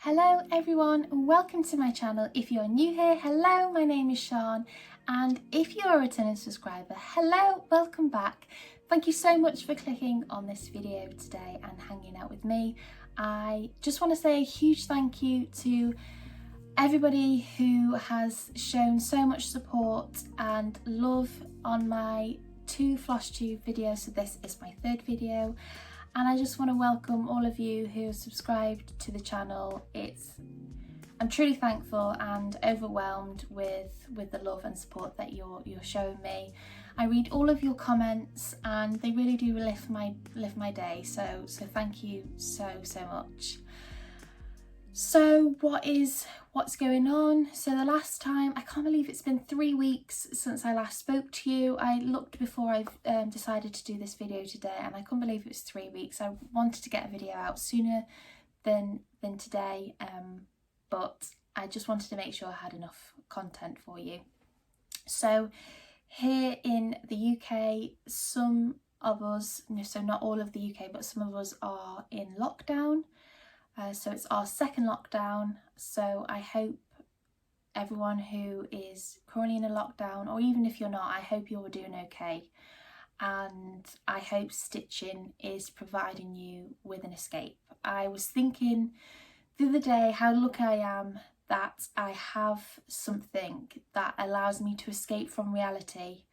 Hello everyone and welcome to my channel. If you're new here, hello, my name is Sian, and if you're a returning subscriber, hello, welcome back. Thank you so much for clicking on this video today and hanging out with me. I just want to say a huge thank you to everybody who has shown so much support and love on my 2 Flosstube videos. So this is my 3rd video. And I just want to welcome all of you who have subscribed to the channel. I'm truly thankful and overwhelmed with the love and support that you're showing me. I read all of your comments and they really do lift my day. So thank you so much. So what's going on? So the last time, I can't believe it's been 3 weeks since I last spoke to you. I looked before I decided to do this video today, and I couldn't believe it was 3 weeks. I wanted to get a video out sooner than today, but I just wanted to make sure I had enough content for you. So here in the UK, some of us, so not all of the UK, but some of us are in lockdown. So it's our 2nd lockdown, so I hope everyone who is currently in a lockdown, or even if you're not, I hope you're doing okay, and I hope stitching is providing you with an escape. I was thinking the other day how lucky I am that I have something that allows me to escape from reality.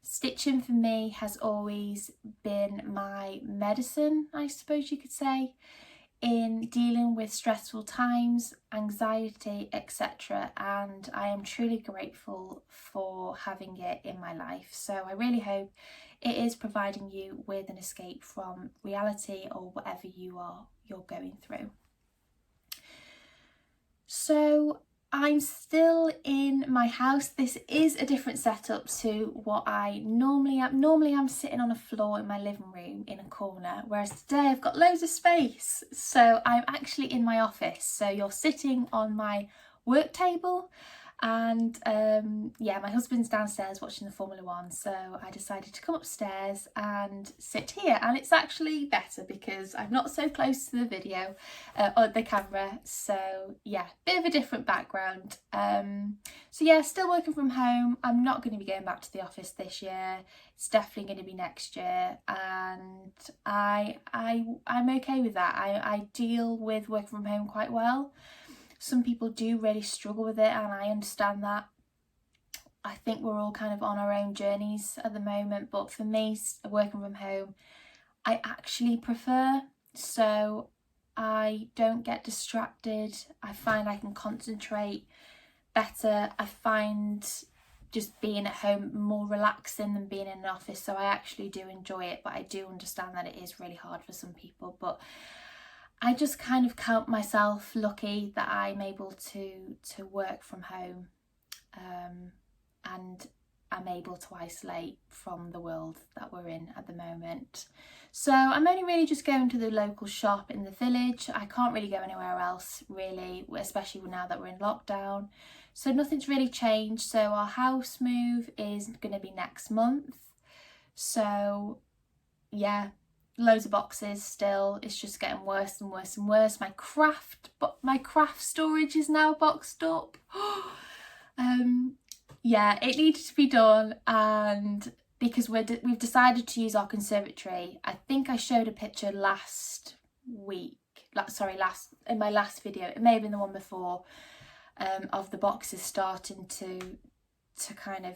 Stitching for me has always been my medicine, I suppose you could say, in dealing with stressful times, anxiety, etc. And I am truly grateful for having it in my life. So I really hope it is providing you with an escape from reality or whatever you're going through. So I'm still in my house. This is a different setup to what I normally am. Normally I'm sitting on a floor in my living room in a corner, whereas today I've got loads of space. So I'm actually in my office. So you're sitting on my work table, and yeah, my husband's downstairs watching the Formula 1, so I decided to come upstairs and sit here, and it's actually better because I'm not so close to the video or the camera. So yeah, bit of a different background. So yeah, still working from home. I'm not going to be going back to the office this year. It's definitely going to be next year, and I'm okay with that. I deal with working from home quite well. Some people do really struggle with it, and I understand that. I think we're all kind of on our own journeys at the moment, but for me, working from home, I actually prefer. So I don't get distracted. I find I can concentrate better. I find just being at home more relaxing than being in an office. So I actually do enjoy it, but I do understand that it is really hard for some people. But I just kind of count myself lucky that I'm able to work from home, and I'm able to isolate from the world that we're in at the moment. So I'm only really just going to the local shop in the village. I can't really go anywhere else really, especially now that we're in lockdown. So nothing's really changed. So our house move is going to be next month. So yeah, loads of boxes still. It's just getting worse and worse and worse. My craft storage is now boxed up. Yeah, it needed to be done, and because we've decided to use our conservatory. I think I showed a picture last week, in my last video, it may have been the one before, of the boxes starting to kind of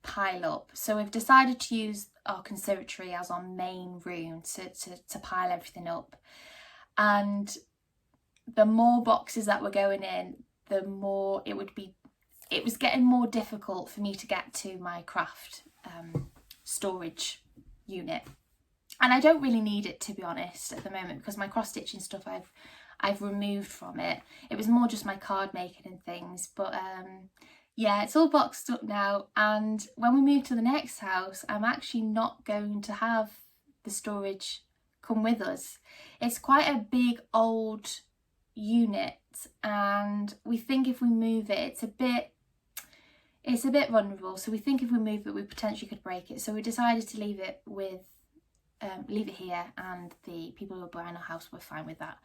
pile up. So we've decided to use our conservatory as our main room to pile everything up, and the more boxes that were going in, the more it was getting more difficult for me to get to my craft storage unit. And I don't really need it, to be honest, at the moment, because my cross stitching stuff I've removed from it. It was more just my card making and things, but yeah, it's all boxed up now, and when we move to the next house, I'm actually not going to have the storage come with us. It's quite a big old unit, and we think if we move it, it's a bit vulnerable. So we think if we move it, we potentially could break it. So we decided to leave it here, and the people who are buying our house were fine with that.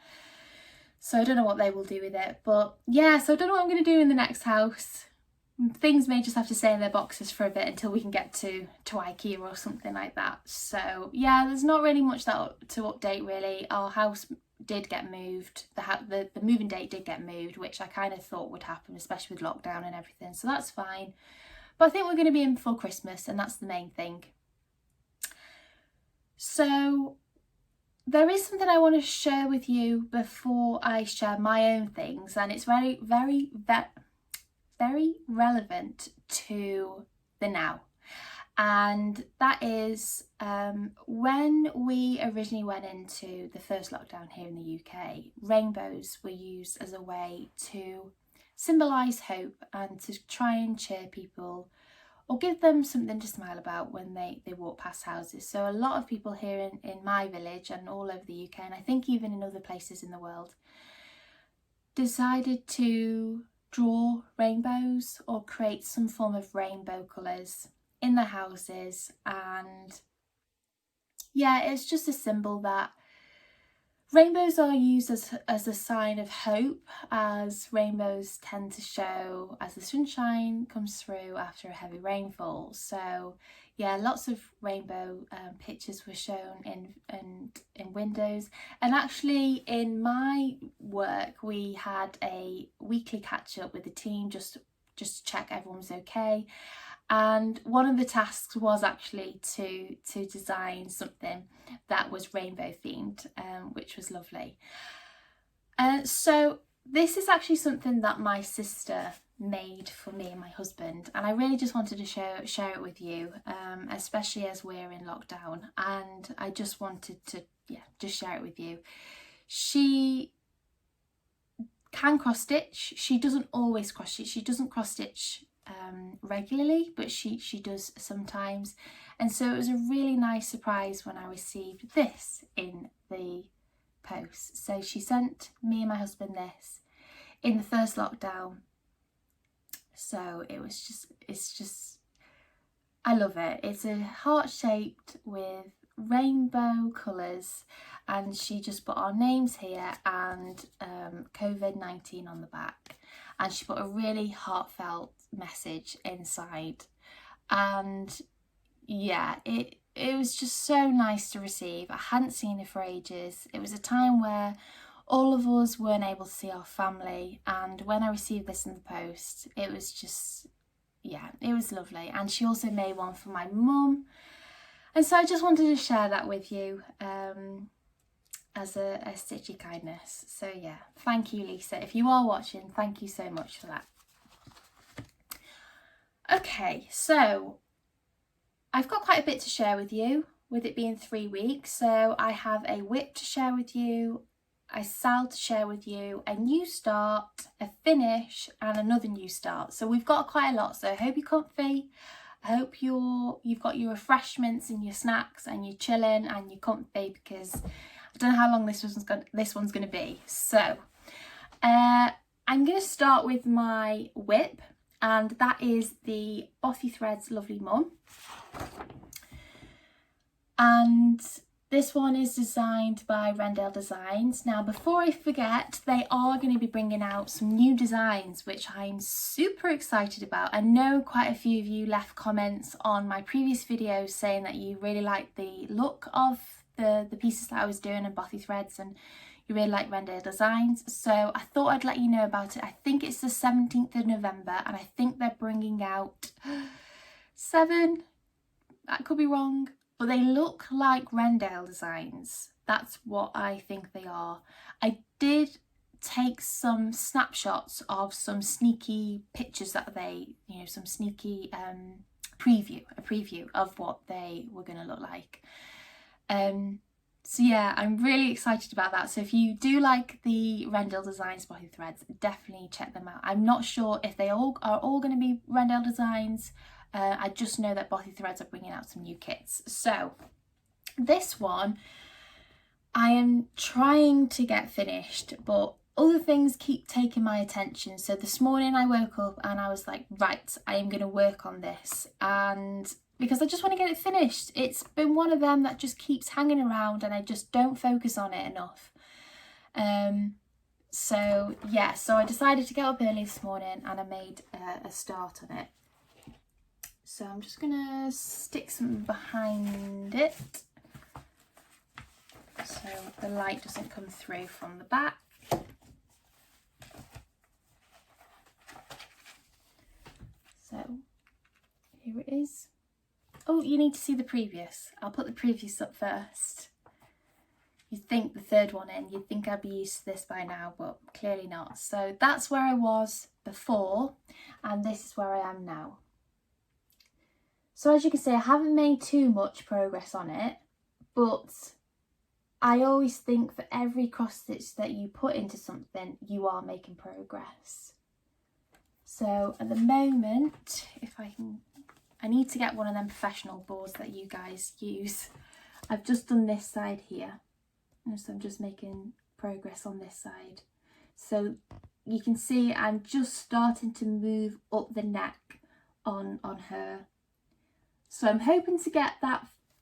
So I don't know what they will do with it, but yeah, so I don't know what I'm going to do in the next house. Things may just have to stay in their boxes for a bit until we can get to IKEA or something like that. So yeah, there's not really much to update really. Our house did get moved. The moving date did get moved, which I kind of thought would happen, especially with lockdown and everything. So that's fine. But I think we're going to be in before Christmas, and that's the main thing. So there is something I want to share with you before I share my own things, and it's very, very, very relevant to the now. And that is when we originally went into the first lockdown here in the UK, rainbows were used as a way to symbolise hope and to try and cheer people or give them something to smile about when they walk past houses. So a lot of people here in my village and all over the UK, and I think even in other places in the world, decided to draw rainbows or create some form of rainbow colours in their houses. And yeah, it's just a symbol that rainbows are used as a sign of hope, as rainbows tend to show as the sunshine comes through after a heavy rainfall. So yeah, lots of rainbow pictures were shown in windows. And actually in my work we had a weekly catch up with the team just to check everyone was okay. And one of the tasks was actually to design something that was rainbow themed, which was lovely. So this is actually something that my sister made for me and my husband, and I really just wanted to share it with you, especially as we're in lockdown, and I just wanted to just share it with you. She can cross stitch. She doesn't always cross stitch. She doesn't cross stitch regularly, but she does sometimes. And so it was a really nice surprise when I received this in the post. So she sent me and my husband this in the first lockdown. So it's just I love it. It's a heart shaped with rainbow colours, and she just put our names here and COVID-19 on the back, and she put a really heartfelt message inside. And yeah, it was just so nice to receive. I hadn't seen her for ages. It was a time where all of us weren't able to see our family, and when I received this in the post, it was just, yeah, it was lovely. And she also made one for my mum, and so I just wanted to share that with you as a stitchy kindness. So yeah, thank you, Lisa. If you are watching, thank you so much for that. Okay, so I've got quite a bit to share with you, with it being 3 weeks. So I have a WIP to share with you, a SAL to share with you, a new start, a finish, and another new start. So we've got quite a lot. So I hope you're comfy. I hope you've got your refreshments and your snacks and you're chilling and you're comfy, because I don't know how long this one's going to be. So I'm going to start with my WIP, and that is the Bothy Threads Lovely Mum. And this one is designed by Wrendale Designs. Now, before I forget, they are going to be bringing out some new designs, which I'm super excited about. I know quite a few of you left comments on my previous videos saying that you really liked the look of the pieces that I was doing in Bothy Threads, and you really like Wrendale Designs. So I thought I'd let you know about it. I think it's the 17th of November, and I think they're bringing out 7, that could be wrong, but they look like Wrendale Designs. That's what I think they are. I did take some snapshots of some sneaky pictures that they, some sneaky a preview of what they were going to look like. So yeah, I'm really excited about that. So if you do like the Wrendale Designs Bothy Threads, definitely check them out. I'm not sure if they are all going to be Wrendale Designs. I just know that Bothy Threads are bringing out some new kits. So this one I am trying to get finished, but other things keep taking my attention. So this morning I woke up and I was like, right, I am going to work on this, and because I just want to get it finished. It's been one of them that just keeps hanging around and I just don't focus on it enough. So yeah, so I decided to get up early this morning and I made a start on it. So I'm just gonna stick some behind it so the light doesn't come through from the back. So here it is. Oh, you need to see the previous. I'll put the previous up first. You'd think the third one in, you'd think I'd be used to this by now, but clearly not. So that's where I was before, and this is where I am now. So as you can see, I haven't made too much progress on it, but I always think for every cross stitch that you put into something, you are making progress. So at the moment, if I can, I need to get one of them professional boards that you guys use. I've just done this side here. So I'm just making progress on this side. So you can see I'm just starting to move up the neck on her. So I'm hoping to get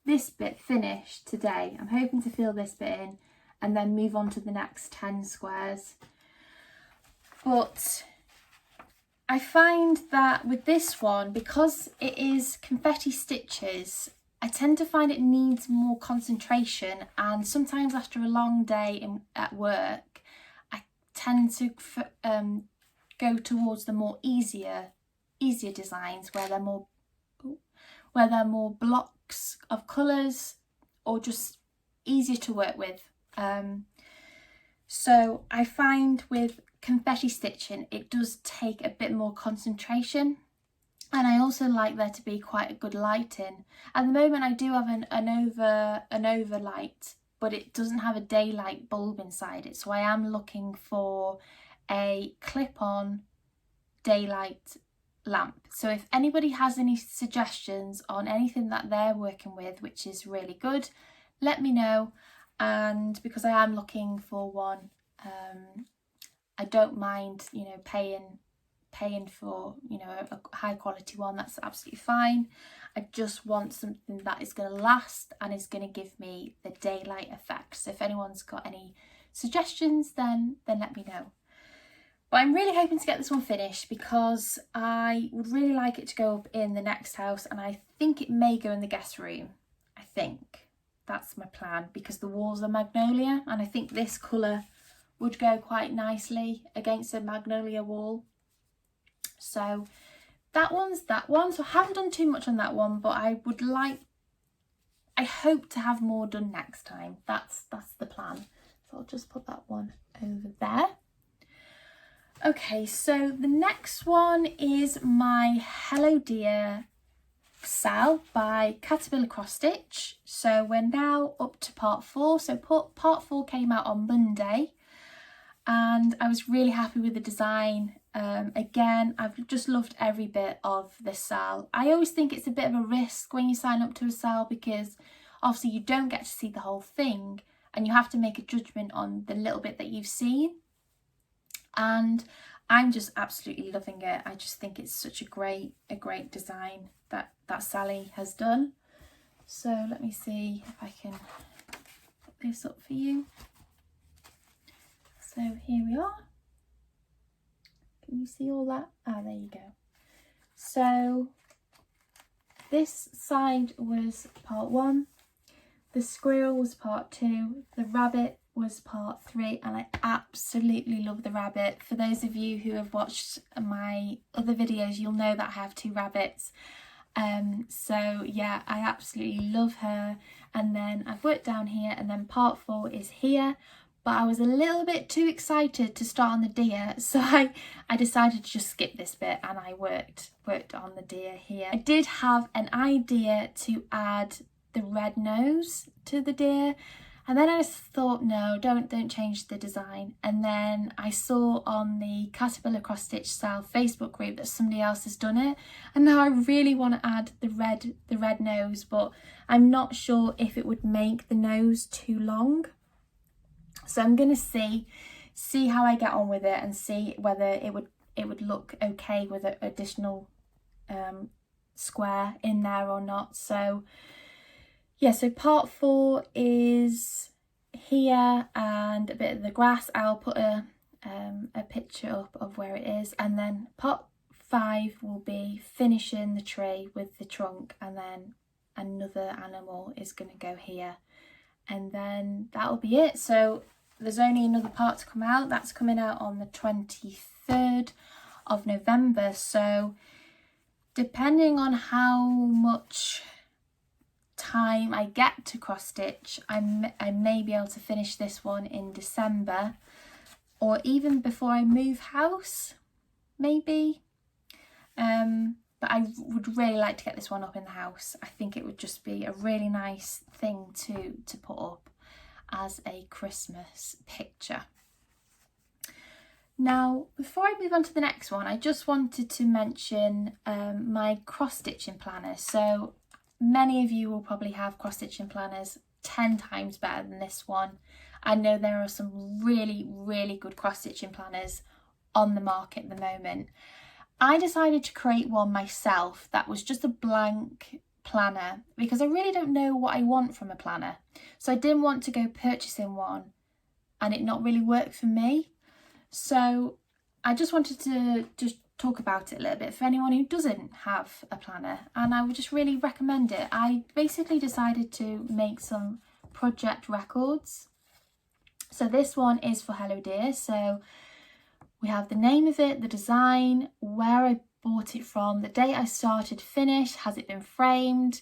this bit finished today. I'm hoping to fill this bit in and then move on to the next 10 squares. But I find that with this one, because it is confetti stitches, I tend to find it needs more concentration, and sometimes after a long day at work, I tend to go towards the more easier designs where they're more blocks of colours or just easier to work with. So I find with confetti stitching, it does take a bit more concentration. And I also like there to be quite a good lighting. At the moment I do have an overlight, but it doesn't have a daylight bulb inside it. So I am looking for a clip-on daylight lamp. So if anybody has any suggestions on anything that they're working with, which is really good, let me know. And because I am looking for one, I don't mind, you know, paying for, you know, a high quality one. That's absolutely fine. I just want something that is going to last and is going to give me the daylight effect. So if anyone's got any suggestions, then let me know. But I'm really hoping to get this one finished because I would really like it to go up in the next house, and I think it may go in the guest room. I think that's my plan because the walls are magnolia, and I think this colour would go quite nicely against a magnolia wall. So that one's that one. So I haven't done too much on that one, but I hope to have more done next time. That's the plan. So I'll just put that one over there. Okay, so the next one is my Hello Dear Sal by Caterpillar Cross Stitch. So we're now up to part 4. So part 4 came out on Monday, and I was really happy with the design. Again, I've just loved every bit of the Sal. I always think it's a bit of a risk when you sign up to a Sal because obviously you don't get to see the whole thing and you have to make a judgment on the little bit that you've seen. And I'm just absolutely loving it. I just think it's such a great design that Sally has done. So let me see if I can put this up for you. So here we are. Can you see all that? Ah, there you go. So this side was part 1, the squirrel was part 2, the rabbit was part 3, and I absolutely love the rabbit. For those of you who have watched my other videos, you'll know that I have 2 rabbits. So yeah, I absolutely love her. And then I've worked down here, and then part 4 is here. But I was a little bit too excited to start on the deer, so I decided to just skip this bit and I worked on the deer here. I did have an idea to add the red nose to the deer, and then I just thought, no, don't change the design. And then I saw on the Caterpillar Cross Stitch Sal Facebook group that somebody else has done it, and now I really want to add the red nose, but I'm not sure if it would make the nose too long. So I'm going to see how I get on with it and see whether it would look okay with an additional square in there or not. So yeah, so part 4 is here, and a bit of the grass. I'll put a a picture up of where it is, and then part 5 will be finishing the tree with the trunk, and then another animal is going to go here, and then that'll be it. So there's only another part to come out. That's coming out on the 23rd of November, so depending on how much time I get to cross stitch, I may be able to finish this one in December, or even before I move house, maybe. But I would really like to get this one up in the house. I think it would just be a really nice thing to put up as a Christmas picture. Now, before I move on to the next one, I just wanted to mention my cross-stitching planner. So many of you will probably have cross-stitching planners 10 times better than this one. I know there are some really, really good cross-stitching planners on the market at the moment. I decided to create one myself that was just a blank planner because I really don't know what I want from a planner. So I didn't want to go purchasing one and it not really work for me. So I just wanted to just talk about it a little bit for anyone who doesn't have a planner, and I would just really recommend it. I basically decided to make some project records. So this one is for Hello Dear. So we have the name of it, the design, where I bought it from, the date I started, finished, has it been framed,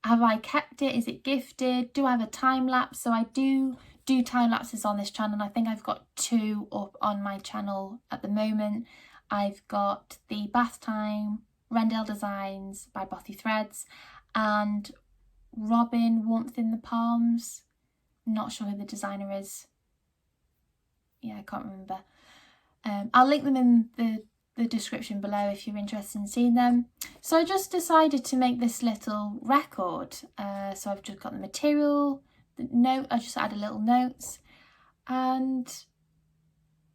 have I kept it, is it gifted, do I have a time lapse? So I do time lapses on this channel, and I think I've got 2 up on my channel at the moment. I've got the Bath Time Wrendale Designs by Bothy Threads and Robin Warmth in the Palms. Not sure who the designer is. Yeah, I can't remember. I'll link them in the description below if you're interested in seeing them. So I just decided to make this little record. So I've just got the material, the note, I just added little notes, and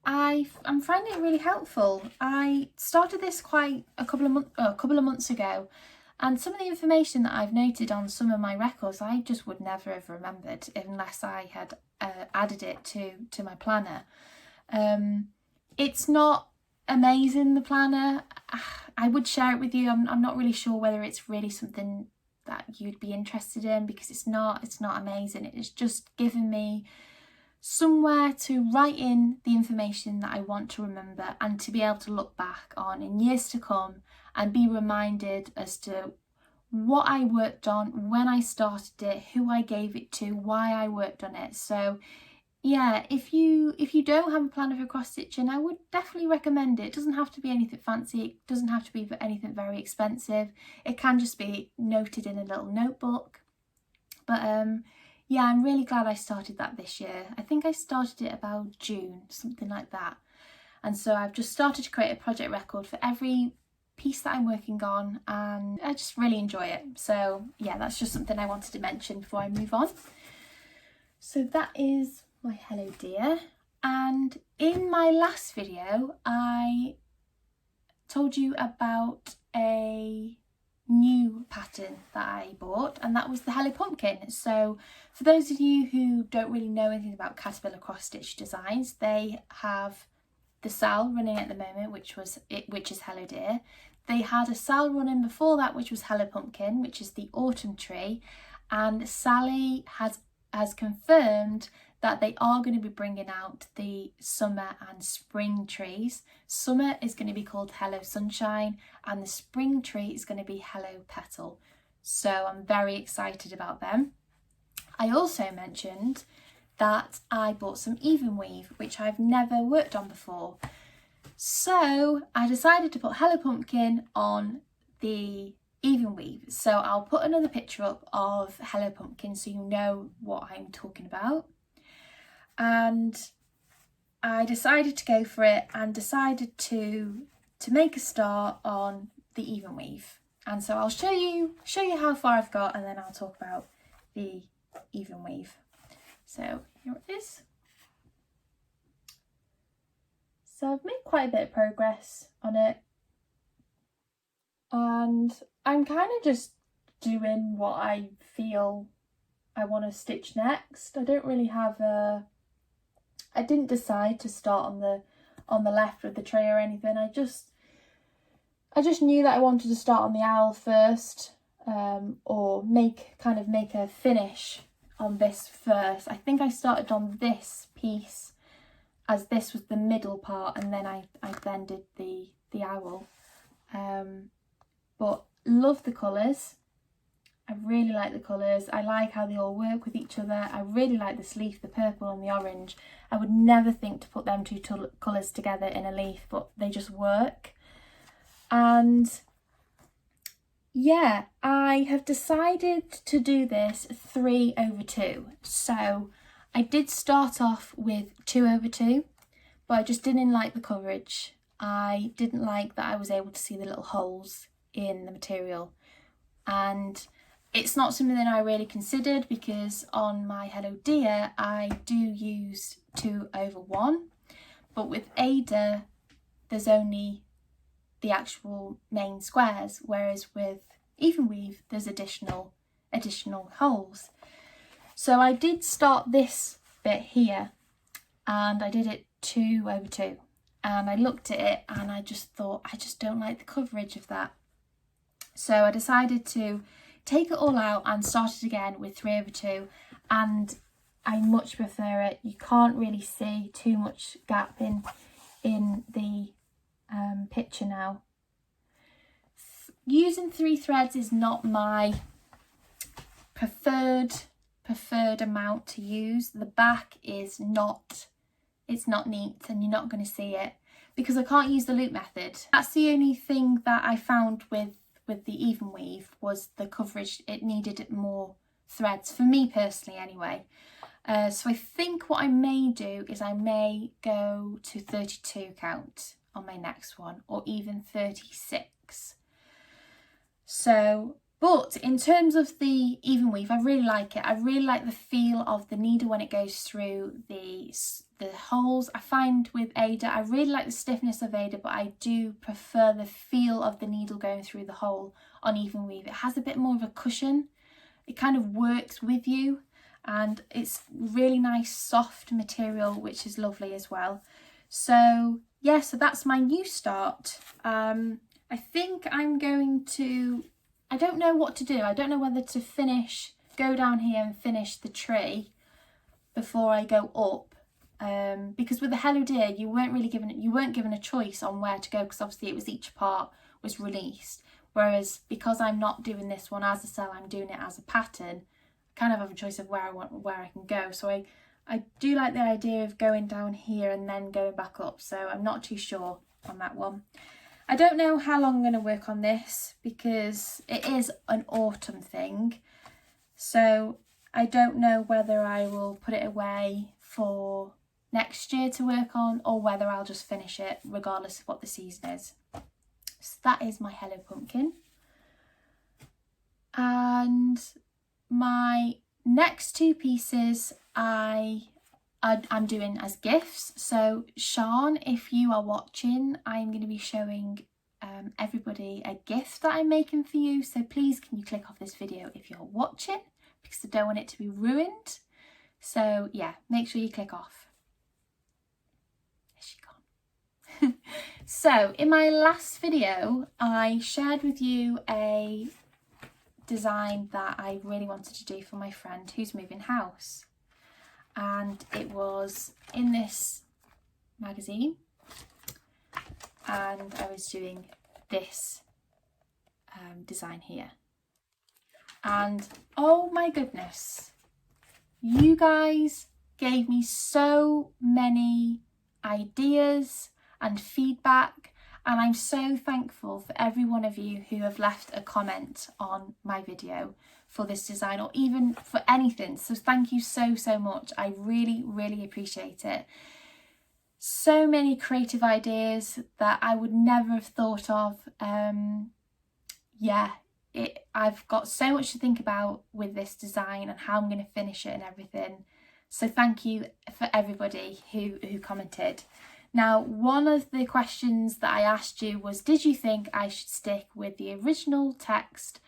I'm finding it really helpful. I started this quite a couple of months ago, and some of the information that I've noted on some of my records I just would never have remembered unless I had added it to my planner. It's not amazing, the planner. I would share it with you. I'm not really sure whether it's really something that you'd be interested in, because it's not amazing. It's just given me somewhere to write in the information that I want to remember, and to be able to look back on in years to come and be reminded as to what I worked on, when I started it, who I gave it to, why I worked on it. So yeah, if you don't have a planner for cross stitching, I would definitely recommend it. It doesn't have to be anything fancy, it doesn't have to be anything very expensive. It can just be noted in a little notebook. But yeah, I'm really glad I started that this year. I think I started it about June, something like that. And so I've just started to create a project record for every piece that I'm working on, and I just really enjoy it. So yeah, that's just something I wanted to mention before I move on. So that is my Hello Dear. And in my last video I told you about a new pattern that I bought, and that was the Hello Pumpkin. So for those of you who don't really know anything about Caterpillar cross stitch designs, they have the Sal running at the moment, which is Hello Dear. They had a Sal running before that, which was Hello Pumpkin, which is the autumn tree, and Sally has confirmed that they are going to be bringing out the summer and spring trees. Summer is going to be called Hello Sunshine, and the spring tree is going to be Hello Petal. So I'm very excited about them. I also mentioned that I bought some even weave, which I've never worked on before. So I decided to put Hello Pumpkin on the even weave. So I'll put another picture up of Hello Pumpkin so you know what I'm talking about. And I decided to go for it and decided to make a start on the even weave. And so I'll show you how far I've got, and then I'll talk about the even weave. So here it is. So I've made quite a bit of progress on it, and I'm kind of just doing what I feel I want to stitch next. I don't really have I didn't decide to start on the left with the tree or anything. I just knew that I wanted to start on the owl first, or make a finish on this first. I think I started on this piece as this was the middle part, and then I then did the owl. But love the colours. I really like the colours. I like how they all work with each other. I really like this leaf, the purple and the orange. I would never think to put them two colours together in a leaf, but they just work. And yeah, I have decided to do this 3/2. So I did start off with 2/2, but I just didn't like the coverage. I didn't like that I was able to see the little holes in the material. And it's not something that I really considered, because on my Hello Dear I do use 2/1, but with Ada there's only the actual main squares, whereas with Even Weave there's additional holes. So I did start this bit here and I did it 2/2, and I looked at it and I just thought, I just don't like the coverage of that. So I decided to take it all out and start it again with 3/2, and I much prefer it. You can't really see too much gap in the picture now. Using 3 threads is not my preferred amount to use. The back is not, it's not neat, and you're not going to see it because I can't use the loop method. That's the only thing that I found with the Even Weave, was the coverage. It needed more threads, for me personally anyway. So I think what I may do is I may go to 32 count on my next one, or even 36. So, but in terms of the Even Weave, I really like it. I really like the feel of the needle when it goes through the holes. I find with Ada, I really like the stiffness of Ada, but I do prefer the feel of the needle going through the hole on Even Weave. It has a bit more of a cushion. It kind of works with you, and it's really nice soft material, which is lovely as well. So yeah, so that's my new start. I think I'm going to, I don't know what to do. I don't know whether to go down here and finish the tree before I go up. Because with the Hello Dear, you weren't given a choice on where to go, because obviously it was each part was released. Whereas because I'm not doing this one as a cell, I'm doing it as a pattern, I kind of have a choice of where I can go. So I do like the idea of going down here and then going back up. So I'm not too sure on that one. I don't know how long I'm going to work on this, because it is an autumn thing. So I don't know whether I will put it away for next year to work on, or whether I'll just finish it regardless of what the season is. So that is my Hello Pumpkin. And my next 2 pieces I'm doing as gifts. So Sian, if you are watching, I'm going to be showing everybody a gift that I'm making for you. So please, can you click off this video if you're watching, because I don't want it to be ruined. So yeah, make sure you click off. There she gone. So in my last video, I shared with you a design that I really wanted to do for my friend who's moving house. And it was in this magazine, and I was doing this design here. And oh my goodness, you guys gave me so many ideas and feedback, and I'm so thankful for every one of you who have left a comment on my video for this design, or even for anything. So thank you so much. I really appreciate it. So many creative ideas that I would never have thought of. I've got so much to think about with this design and how I'm going to finish it and everything. So thank you for everybody who commented. Now, one of the questions that I asked you was, did you think I should stick with the original text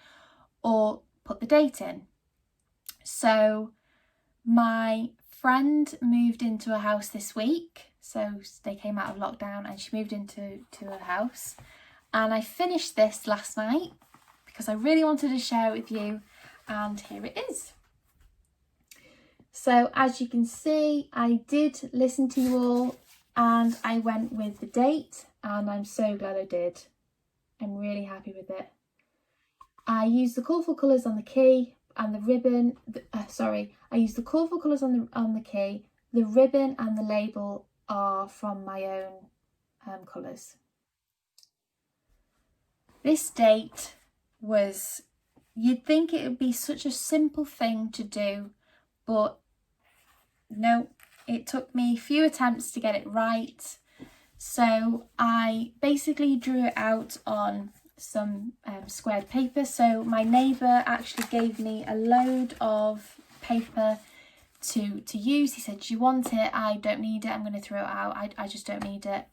or put the date in? So my friend moved into a house this week, So they came out of lockdown and she moved into her house. And I finished this last night because I really wanted to share it with you, and here it is. So as you can see, I did listen to you all and I went with the date, and I'm so glad I did. I'm really happy with it. I used the colourful colours on the key and the ribbon, I used the colourful colours on the key. The ribbon and the label are from my own colours. This date was, you'd think it would be such a simple thing to do, but no, it took me a few attempts to get it right. So I basically drew it out on some squared paper. So my neighbour actually gave me a load of paper to use. He said, "Do you want it?" "I don't need it, I'm going to throw it out. I just don't need it."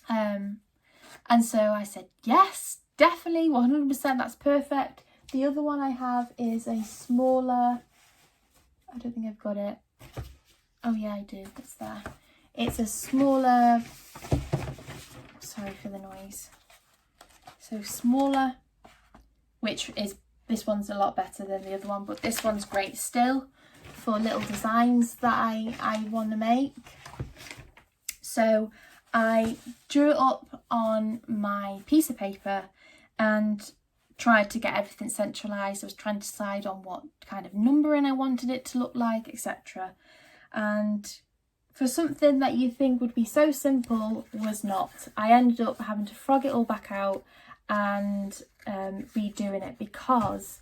And so I said, yes, definitely, 100%, that's perfect. The other one I have is a smaller, I don't think I've got it. Oh yeah, I do, it's there. It's a smaller, sorry for the noise. So smaller, which is, this one's a lot better than the other one, but this one's great still for little designs that I want to make. So I drew it up on my piece of paper and tried to get everything centralised. I was trying to decide on what kind of numbering I wanted it to look like, etc. And for something that you think would be so simple, was not. I ended up having to frog it all back out and redoing it, because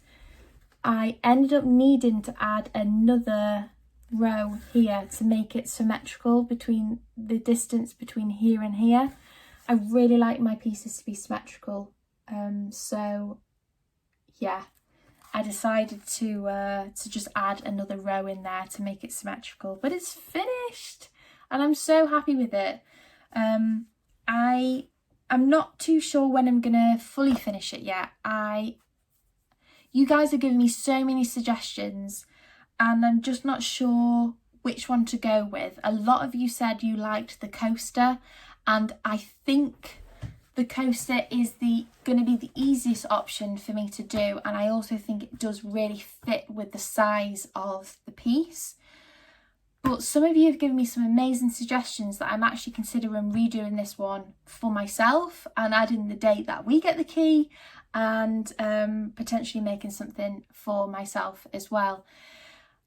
I ended up needing to add another row here to make it symmetrical between the distance between here and here. I really like my pieces to be symmetrical, so yeah, I decided to just add another row in there to make it symmetrical. But it's finished and I'm so happy with it. I'm not too sure when I'm gonna fully finish it yet. You guys have given me so many suggestions and I'm just not sure which one to go with. A lot of you said you liked the coaster, and I think the coaster is going to be the easiest option for me to do, and I also think it does really fit with the size of the piece. But some of you have given me some amazing suggestions that I'm actually considering redoing this one for myself and adding the date that we get the key, and potentially making something for myself as well.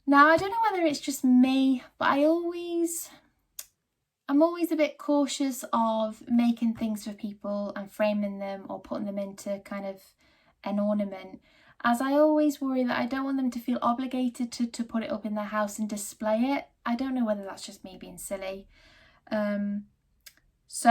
Now, I don't know whether it's just me, but I'm always a bit cautious of making things for people and framing them or putting them into kind of an ornament, as I always worry that I don't want them to feel obligated to put it up in their house and display it. I don't know whether that's just me being silly. So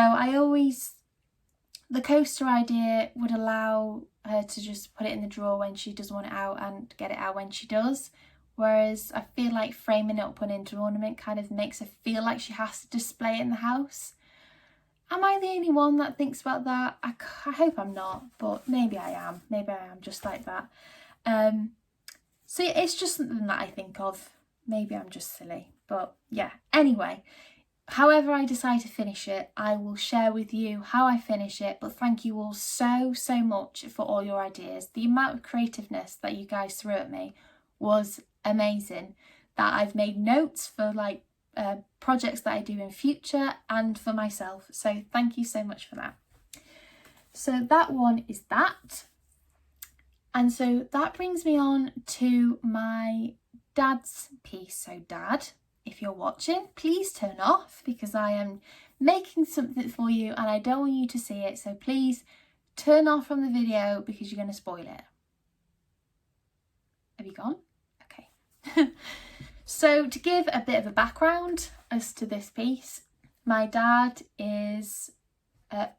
the coaster idea would allow her to just put it in the drawer when she does want it out and get it out when she does. Whereas I feel like framing it up and into an ornament kind of makes her feel like she has to display it in the house. Am I the only one that thinks about that? I hope I'm not, but maybe I am. Maybe I am just like that. So it's just something that I think of. Maybe I'm just silly, but yeah. Anyway, however I decide to finish it, I will share with you how I finish it. But thank you all so much for all your ideas. The amount of creativeness that you guys threw at me was amazing, that I've made notes for like projects that I do in future and for myself. So thank you so much for that. So that one is that. And so that brings me on to my dad's piece. So Dad, if you're watching, please turn off, because I am making something for you and I don't want you to see it. So please turn off from the video because you're going to spoil it. Have you gone? Okay. So to give a bit of a background as to this piece, my dad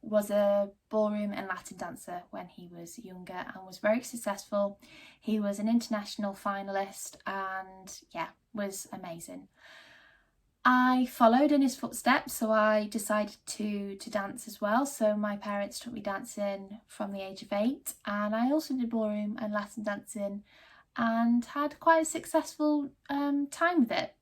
was a ballroom and Latin dancer when he was younger and was very successful. He was an international finalist and yeah, was amazing. I followed in his footsteps, so I decided to dance as well. So my parents took me dancing from the age of 8, and I also did ballroom and Latin dancing and had quite a successful time with it.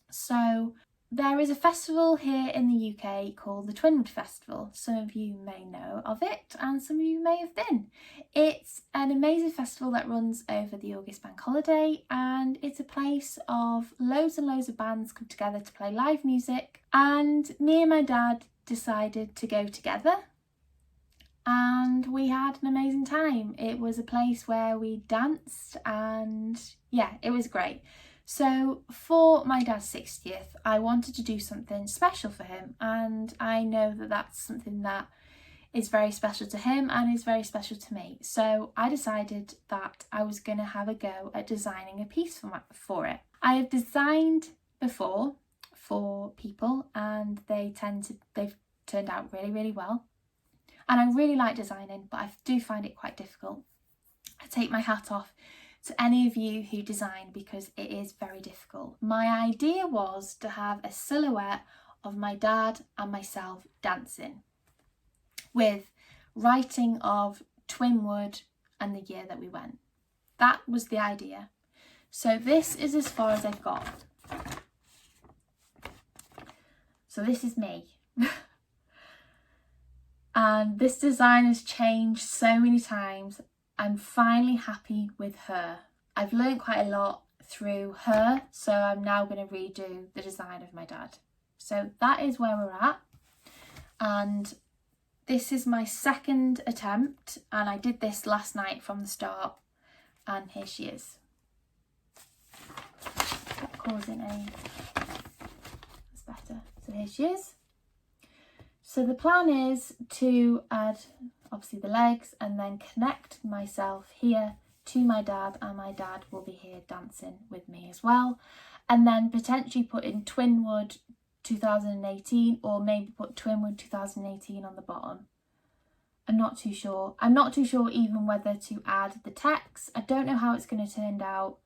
So there is a festival here in the UK called the Twinwood Festival. Some of you may know of it and some of you may have been. It's an amazing festival that runs over the August bank holiday, and it's a place of loads and loads of bands come together to play live music, and me and my dad decided to go together and we had an amazing time. It was a place where we danced and yeah, it was great. So for my dad's 60th, I wanted to do something special for him, and I know that that's something that is very special to him and is very special to me. So I decided that I was going to have a go at designing a piece for it. I have designed before for people and they've turned out really, really well. And I really like designing, but I do find it quite difficult. I take my hat off to any of you who design because it is very difficult. My idea was to have a silhouette of my dad and myself dancing with writing of Twinwood and the year that we went. That was the idea. So this is as far as I've got. So this is me. And this design has changed so many times. I'm finally happy with her. I've learned quite a lot through her, so I'm now going to redo the design of my dad. So that is where we're at. And this is my second attempt, and I did this last night from the start, and here she is. Stop causing a... That's better. So here she is. So the plan is to add obviously the legs and then connect myself here to my dad, and my dad will be here dancing with me as well, and then potentially put in Twinwood 2018, or maybe put Twinwood 2018 on the bottom. I'm not too sure. I'm not too sure even whether to add the text. I don't know how it's going to turn out,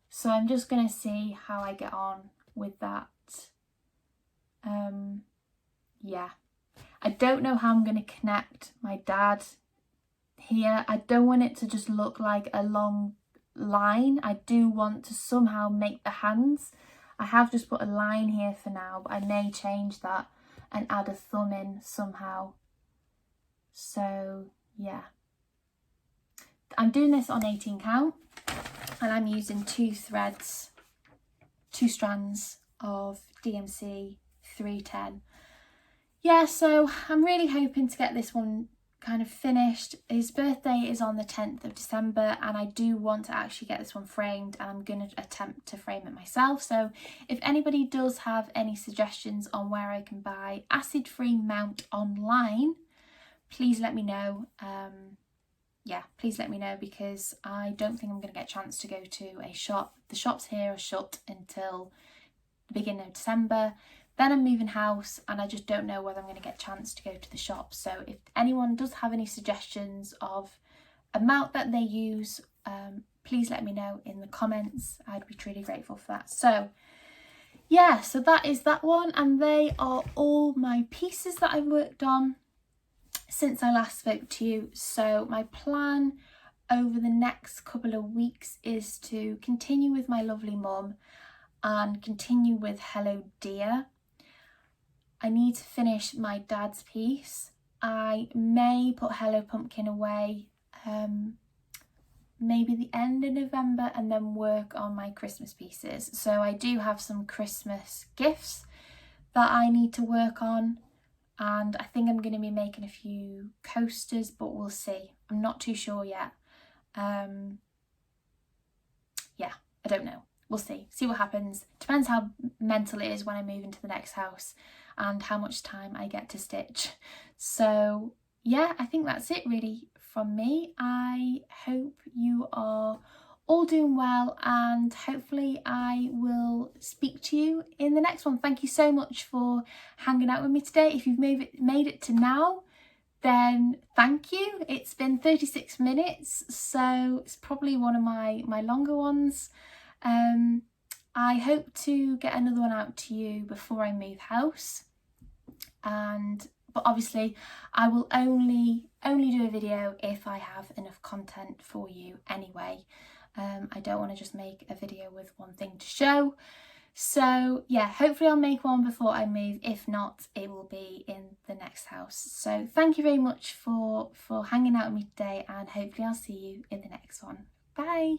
so I'm just going to see how I get on with that. Yeah, I don't know how I'm going to connect my dad here. I don't want it to just look like a long line. I do want to somehow make the hands. I have just put a line here for now, but I may change that and add a thumb in somehow. So yeah, I'm doing this on 18 count, and I'm using 2 strands of DMC 310. Yeah, so I'm really hoping to get this one kind of finished. His birthday is on the 10th of December, and I do want to actually get this one framed, and I'm going to attempt to frame it myself. So if anybody does have any suggestions on where I can buy acid-free mount online, please let me know. Yeah, please let me know, because I don't think I'm going to get a chance to go to a shop. The shops here are shut until the beginning of December. Then I'm moving house, and I just don't know whether I'm going to get a chance to go to the shop. So if anyone does have any suggestions of a mount that they use, please let me know in the comments. I'd be truly grateful for that. So yeah, so that is that one, and they are all my pieces that I've worked on since I last spoke to you. So my plan over the next couple of weeks is to continue with my lovely mum and continue with Hello Dear. I need to finish my dad's piece. I may put Hello Pumpkin away maybe the end of November, and then work on my Christmas pieces. So I do have some Christmas gifts that I need to work on, and I think I'm going to be making a few coasters, but we'll see. I'm not too sure yet. Yeah, I don't know. We'll see what happens. Depends how mental it is when I move into the next house and how much time I get to stitch. So yeah, I think that's it really from me. I hope you are all doing well, and hopefully I will speak to you in the next one. Thank you so much for hanging out with me today. If you've made it to now, then thank you. It's been 36 minutes, so it's probably one of my longer ones. I hope to get another one out to you before I move house, but obviously I will only do a video if I have enough content for you anyway. I don't want to just make a video with one thing to show. So yeah, hopefully I'll make one before I move. If not, it will be in the next house. So thank you very much for hanging out with me today, and hopefully I'll see you in the next one. Bye.